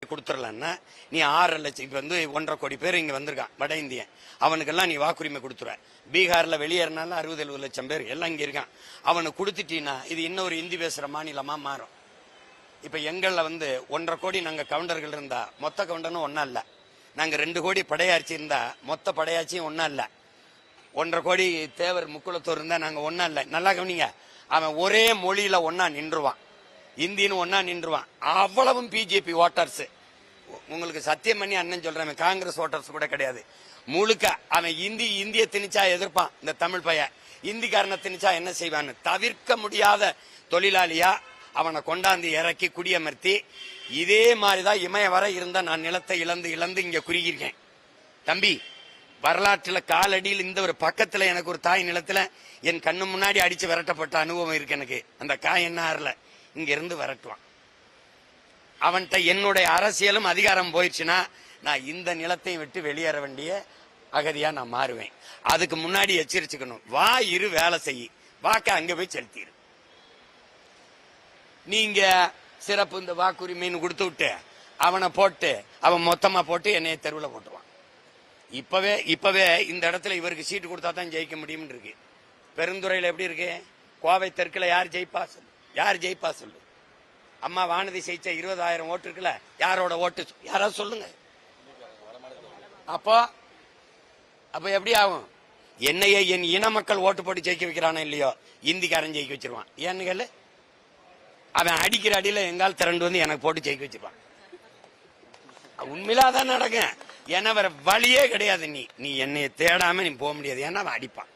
கொடுத்துடலன்னா நீ 6 லட்சம் இப்ப 1.5 கோடி பேர் இங்க வந்திருக்கான் வட இந்தியன், அவனுக்கெல்லாம் நீ வாக்குரிமை கொடுத்துருவ. பீகார்ல வெளியேறினாலும் 60-70 லட்சம் பேர் எல்லாம் இங்க இருக்கான். அவனுக்கு கொடுத்துட்டீங்கன்னா இது இன்னொரு இந்தி பேசுற மாநிலமா மாறும். இப்ப எங்கள்ல 1.5 கோடி நாங்க கவுண்டர்கள் இருந்தா மொத்த கவுண்டனும் ஒன்னா இல்ல. நாங்க 2 கோடி படையாட்சி இருந்தா மொத்த படையாட்சியும் ஒன்னா இல்ல. 1.5 கோடி தேவர் முக்குளத்தோர் இருந்தா நாங்க ஒன்னா இல்ல. நல்லா கவனிங்க, அவன் ஒரே மொழியில ஒன்னா நின்றுவான், இந்தின்னு ஒன்னா நின்றுவான். அவ்வளவும் பிஜேபி ஓட்டர்ஸ். உங்களுக்கு சத்தியம் பண்ணி அண்ணன் சொல்றேன், காங்கிரஸ் ஓட்டர்ஸ் கூட கிடையாது. முழுக்க அவன் இந்திய திணிச்சா எதிர்ப்பான். இந்த தமிழ் பையன் இந்திக்காரனை திணிச்சா என்ன செய்வான்னு தவிர்க்க முடியாத தொழிலாளியா அவனை கொண்டாந்து இறக்கி குடியமர்த்தி, இதே மாதிரிதான் இமய வர இருந்தா நான் நிலத்தை இழந்து இங்க குறுகியிருக்கேன். தம்பி, வரலாற்றுல காலடியில் இந்த ஒரு பக்கத்துல எனக்கு ஒரு தாய் நிலத்துல என் கண்ணு முன்னாடி அடிச்சு விரட்டப்பட்ட அனுபவம் இருக்கு எனக்கு. அந்த காய் என்ன ஆறல, இங்க இருந்து விரட்டுவான். அவன்கிட்ட என்னுடைய அரசியலும் அதிகாரம் போயிடுச்சுன்னா நான் இந்த நிலத்தையும் விட்டு வெளியேற வேண்டிய அகதியா நான் மாறுவேன். அதுக்கு முன்னாடி எச்சரிச்சுக்கணும். வா இரு வேலை செய்ய, வாக்க அங்க போய் செலுத்திடு. நீங்க சிறப்பு இந்த வாக்குரிமைன்னு கொடுத்து விட்டு அவனை போட்டு அவன் மொத்தமா போட்டு என்னைய தெருவில் போட்டுவான். இப்பவே இந்த இடத்துல இவருக்கு சீட்டு கொடுத்தா தான் ஜெயிக்க முடியும் இருக்கு. பெருந்துறையில எப்படி இருக்கு? கோவை தெற்குல யார் ஜெயிப்பா சொல்லு. அம்மா வானதி ஜெயிச்ச 20,000 ஓட்டு இருக்குல்ல, யாரோட ஓட்டு யாராவது சொல்லுங்க. அப்போ எப்படி ஆகும்? என்னையே என் இன மக்கள் ஓட்டு போட்டு ஜெயிக்க வைக்கிறானோ இல்லையோ, இந்திக்காரன் ஜெயிக்க வச்சிருவான். ஏன்னு கேளு, அவன் அடிக்கிற அடியில எங்கால் திரண்டு எனக்கு போட்டு ஜெயிக்க வச்சிருவான். உண்மையிலாதான் நடக்கும். ஏன்னா வேற வழியே கிடையாது. நீ என்னைய தேடாம நீ போக முடியாது. ஏன்னா அவன் அடிப்பான்.